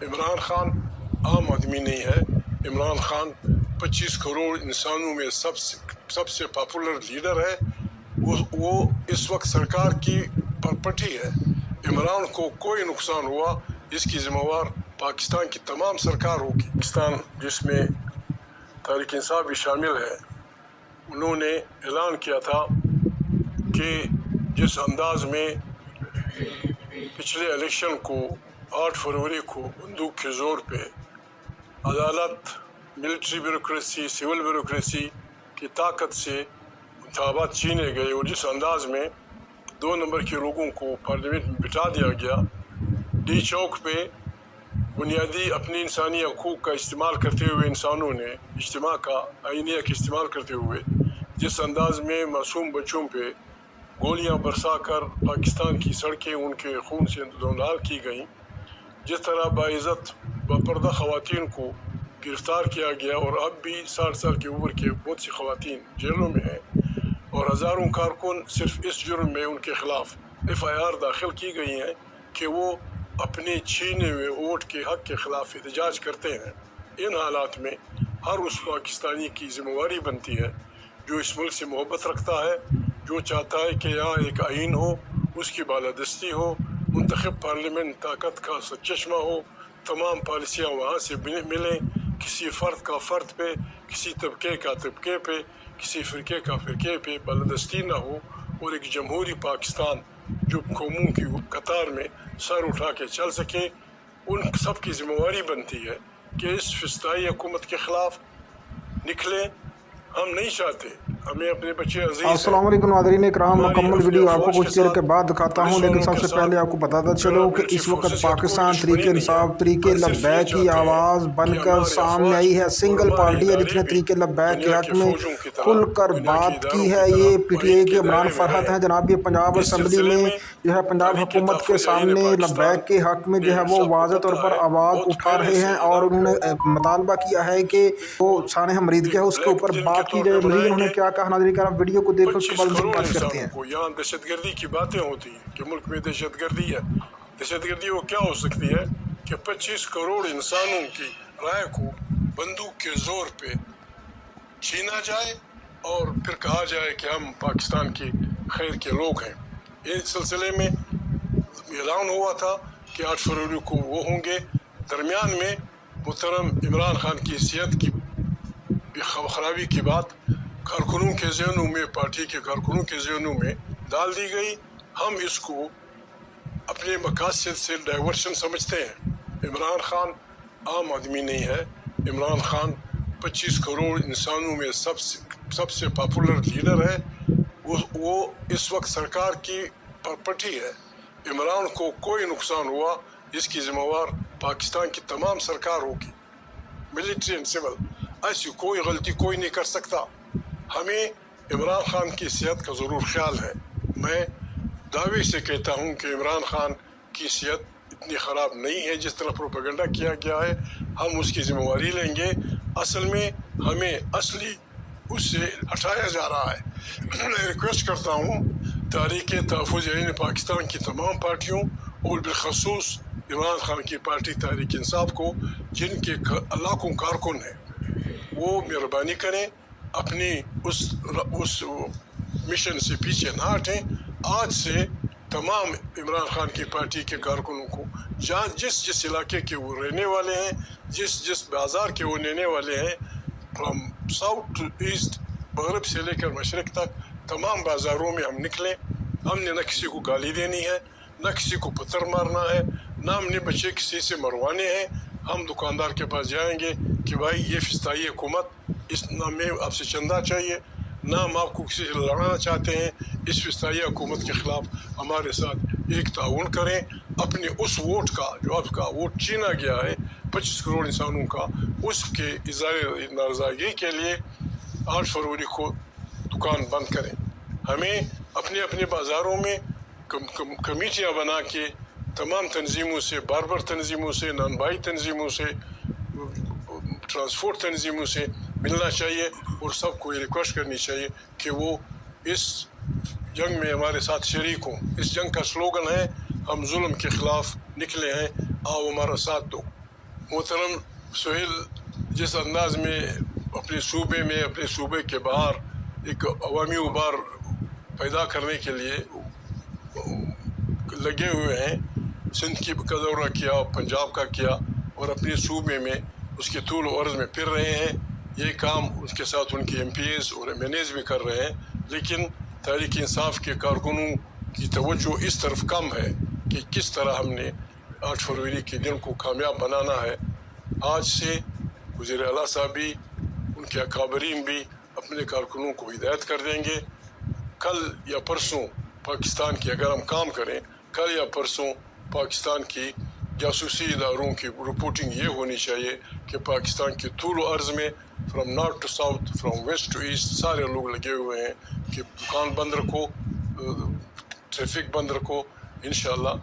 عمران خان عام آدمی نہیں ہے. عمران خان 25 کروڑ انسانوں میں سب سے پاپولر لیڈر ہے. وہ اس وقت سرکار کی پرپٹی ہے. عمران کو کوئی نقصان ہوا اس کی ذمہ وار پاکستان کی تمام سرکار ہوگی. پاکستان جس میں تحریک انصاف بھی شامل ہے، انہوں نے اعلان کیا تھا کہ جس انداز میں پچھلے الیکشن کو 8 فروری کو بندوق کے زور پہ عدالت، ملٹری بیوروکریسی، سول بیوروکریسی کی طاقت سے انتخابات چھینے گئے، اور جس انداز میں 2 نمبر کے لوگوں کو پارلیمنٹ میں بٹھا دیا گیا، ڈی چوک پہ بنیادی اپنی انسانی حقوق کا استعمال کرتے ہوئے انسانوں نے اجتماع کا آئینیہ کا استعمال کرتے ہوئے جس انداز میں معصوم بچوں پہ گولیاں برسا کر پاکستان کی سڑکیں ان کے خون سے لال کی گئیں، جس طرح باعزت باپردہ خواتین کو گرفتار کیا گیا، اور اب بھی 60 سال کے عمر کے بہت سی خواتین جیلوں میں ہیں، اور ہزاروں کارکن صرف اس جرم میں ان کے خلاف FIR داخل کی گئی ہیں کہ وہ اپنے چھینے ہوئے ووٹ کے حق کے خلاف احتجاج کرتے ہیں. ان حالات میں ہر اس پاکستانی کی ذمہ داری بنتی ہے جو اس ملک سے محبت رکھتا ہے، جو چاہتا ہے کہ یہاں ایک آئین ہو، اس کی بالادستی ہو، منتخب پارلیمنٹ طاقت کا سرچشمہ ہو، تمام پالیسیاں وہاں سے ملیں، کسی فرد کا فرد پہ، کسی طبقے کا طبقے پہ، کسی فرقے کا فرقے پہ بالادستی نہ ہو، اور ایک جمہوری پاکستان جو قوموں کی قطار میں سر اٹھا کے چل سکے. ان سب کی ذمہ داری بنتی ہے کہ اس فسطائی حکومت کے خلاف نکلیں. ہم نہیں چاہتے، ہمیں اپنے بچے عزیز ہیں. السلام علیکم ناظرین اکرام، مکمل ویڈیو آپ کو کچھ دیر کے بعد دکھاتا ہوں، لیکن سب سے پہلے آپ کو بتاتا چلو کہ اس وقت پاکستان تحریک انصاف تحریک لبیک کی آواز بن کر سامنے آئی ہے. سنگل پارٹی ہے جس نے تحریک لبیک کے حق میں کھل کر بات کی ہے. یہ PTI کے عمران فرحت ہیں جناب. یہ پنجاب اسمبلی میں جو ہے پنجاب حکومت کے سامنے لبیک کے حق میں جو ہے وہ واضح طور پر آواز اٹھا رہے ہیں، اور انہوں نے مطالبہ کیا ہے کہ وہ سانحہ مریض کیا ہے اس کے اوپر بات کی جائے. مزید انہوں نے کیا کہا ناظرین کرام، ویڈیو کو دیکھ کر اس کے بعد ہم سے بات کرتے ہیں. کو یہاں دہشت گردی کی باتیں ہوتی ہیں کہ ملک میں دہشت گردی ہے. دہشت گردی وہ کیا ہو سکتی ہے کہ 25 کروڑ انسانوں کی رائے کو بندوق کے زور پہ چھینا جائے اور پھر کہا جائے کہ ہم پاکستان کے خیر کے لوگ ہیں. اس سلسلے میں اعلان ہوا تھا کہ 8 فروری کو وہ ہوں گے. درمیان میں محترم عمران خان کی صحت کی خرابی کی بات کارکنوں کے ذہنوں میں، پارٹی کے کارکنوں کے ذہنوں میں ڈال دی گئی. ہم اس کو اپنے مقاصد سے ڈائیورشن سمجھتے ہیں. عمران خان عام آدمی نہیں ہے. عمران خان 25 کروڑ انسانوں میں سب سے پاپولر لیڈر ہے. وہ اس وقت سرکار کی پرپٹی ہے. عمران کو کوئی نقصان ہوا اس کی ذمہ وار پاکستان کی تمام سرکار ہوگی، ملٹری اینڈ سول. ایسی کوئی غلطی کوئی نہیں کر سکتا. ہمیں عمران خان کی صحت کا ضرور خیال ہے. میں دعوے سے کہتا ہوں کہ عمران خان کی صحت اتنی خراب نہیں ہے جس طرح پروپیگنڈا کیا گیا ہے. ہم اس کی ذمہ داری لیں گے. اصل میں ہمیں اصلی اس سے ہٹایا جا رہا ہے. میں ریکویسٹ کرتا ہوں تحریک تحفظ آئین پاکستان کی تمام پارٹیوں اور بالخصوص عمران خان کی پارٹی تحریک انصاف کو، جن کے لاکھوں کارکن ہیں، وہ مہربانی کریں، اپنی اس مشن سے پیچھے نہ ہٹیں. آج سے تمام عمران خان کی پارٹی کے کارکنوں کو جس علاقے کے وہ رہنے والے ہیں، جس بازار کے وہ رہنے والے ہیں، فرام ساؤتھ ٹو ایسٹ، مغرب سے لے کر مشرق تک تمام بازاروں میں ہم نکلیں. ہم نے نہ کسی کو گالی دینی ہے، نہ کسی کو پتھر مارنا ہے، نہ ہم نے بچے کسی سے مروانے ہیں. ہم دکاندار کے پاس جائیں گے کہ بھائی یہ فسطائی حکومت، نہ ہمیں آپ سے چندہ چاہیے، نہ ہم آپ کو کسی سے لڑانا چاہتے ہیں. اس فسطائی حکومت کے خلاف ہمارے ساتھ ایک تعاون کریں. اپنے اس ووٹ کا جو آپ کا ووٹ چھینا گیا ہے 25 کروڑ انسانوں کا، اس کے اظہار نارضائیگی کے لیے 8 فروری کو دکان بند کریں. ہمیں اپنے بازاروں میں کمیٹیاں بنا کے تمام تنظیموں سے، باربر تنظیموں سے، نان بھائی تنظیموں سے، ٹرانسپورٹ تنظیموں سے ملنا چاہیے، اور سب کو یہ ریکویسٹ کرنی چاہیے کہ وہ اس جنگ میں ہمارے ساتھ شریک ہوں. اس جنگ کا سلوگن ہے ہم ظلم کے خلاف نکلے ہیں، آؤ ہمارا ساتھ دو. محترم سہیل جس انداز میں اپنے صوبے میں اپنے صوبے کے باہر ایک عوامی غبار پیدا کرنے کے لیے لگے ہوئے ہیں، سندھ کی کا دورہ کیا، پنجاب کا کیا، اور اپنے صوبے میں اس کے طول و عرض میں پھر رہے ہیں. یہ کام اس کے ساتھ ان کے ایم پی ایز اور ایم این ایز بھی کر رہے ہیں، لیکن تحریک انصاف کے کارکنوں کی توجہ اس طرف کم ہے کہ کس طرح ہم نے 8 فروری کے دن کو کامیاب بنانا ہے. آج سے وزیر اعلیٰ صاحب بھی، ان کے اکابرین بھی اپنے کارکنوں کو ہدایت کر دیں گے. کل یا پرسوں پاکستان کی اگر ہم کام کریں، کل یا پرسوں پاکستان کی جاسوسی اداروں کی رپورٹنگ یہ ہونی چاہیے کہ پاکستان کے طول و عرض میں from north to south, from west to east, سارے لوگ لگے ہوئے ہیں کہ دکان بند رکھو، ٹریفک بند رکھو. انشاءاللہ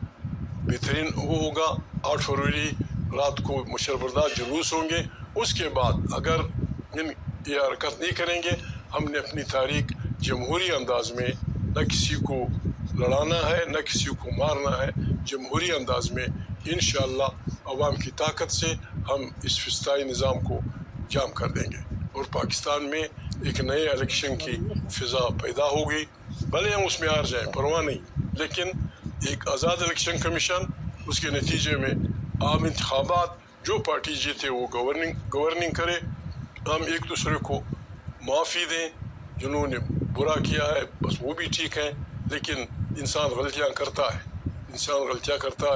بہترین وہ ہوگا. 8 فروری رات کو مشربردار جلوس ہوں گے. اس کے بعد اگر یہ حرکت نہیں کریں گے، ہم نے اپنی تاریخ جمہوری انداز میں، نہ کسی کو لڑانا ہے نہ کسی کو مارنا ہے، جمہوری انداز میں انشاءاللہ عوام کی طاقت سے ہم اس فسطائی نظام کو جام کر دیں گے اور پاکستان میں ایک نئے الیکشن کی فضا پیدا ہوگی. بھلے ہم اس میں ہار جائیں، پرواہ نہیں، لیکن ایک آزاد الیکشن کمیشن، اس کے نتیجے میں عام انتخابات، جو پارٹی جیتے وہ گورننگ کرے. ہم ایک دوسرے کو معافی دیں، جنہوں نے برا کیا ہے بس وہ بھی ٹھیک ہے، لیکن انسان غلطیاں کرتا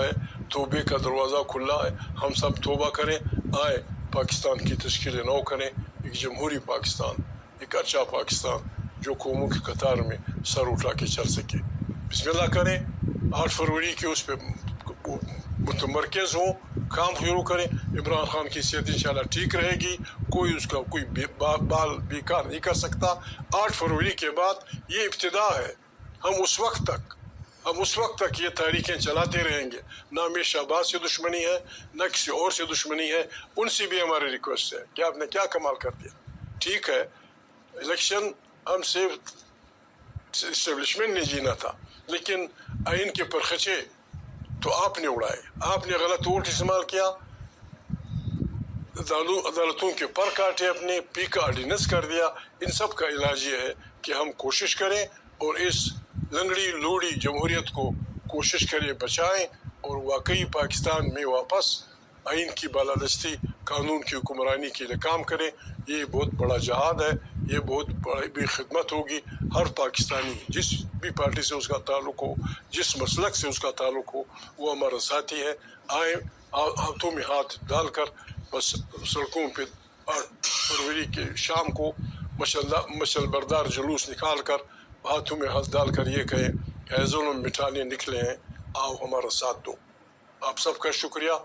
ہے. توبے کا دروازہ کھلا ہے، ہم سب توبہ کریں، آئے پاکستان کی تشکیل نو کریں، ایک جمہوری پاکستان، ایک اچھا پاکستان جو قوموں کی قطار میں سر اٹھا کے چل سکے. بسم اللہ کریں، 8 فروری کے اس پہ متمرکز ہوں، کام شروع کریں. عمران خان کی صحت انشاءاللہ ٹھیک رہے گی، کوئی اس کا کوئی بال بیکار نہیں کر سکتا. 8 فروری کے بعد یہ ابتدا ہے. ہم اس وقت تک یہ تحریکیں چلاتے رہیں گے. نہ ہمیں شہباز سے دشمنی ہے، نہ کسی اور سے دشمنی ہے. ان سے بھی ہماری ریکویسٹ ہے کہ آپ نے کیا کمال کر دیا. ٹھیک ہے، الیکشن ہم سے اسٹیبلشمنٹ نے جینا تھا، لیکن آئین کے پرخچے تو آپ نے اڑائے. آپ نے غلط ووٹ استعمال کیا، عدالتوں کے پر کاٹے، اپنے پی کا آرڈیننس کر دیا. ان سب کا علاج یہ ہے کہ ہم کوشش کریں اور اس لنگڑی لوڑی جمہوریت کو کوشش کریں بچائیں، اور واقعی پاکستان میں واپس آئین کی بالادستی، قانون کی حکمرانی کے لیے کام کریں. یہ بہت بڑا جہاد ہے، یہ بہت بڑی خدمت ہوگی. ہر پاکستانی جس بھی پارٹی سے اس کا تعلق ہو، جس مسلک سے اس کا تعلق ہو، وہ ہمارا ساتھی ہے. آئیں ہاتھوں میں ہاتھ ڈال کر بس سڑکوں پہ 8 فروری کے شام کو مشل بردار جلوس نکال کر ہاتھوں میں ہاتھ ڈال کر یہ کہیں کہ اے ظلم مٹانے نکلے ہیں، آؤ ہمارا ساتھ دو. آپ سب کا شکریہ.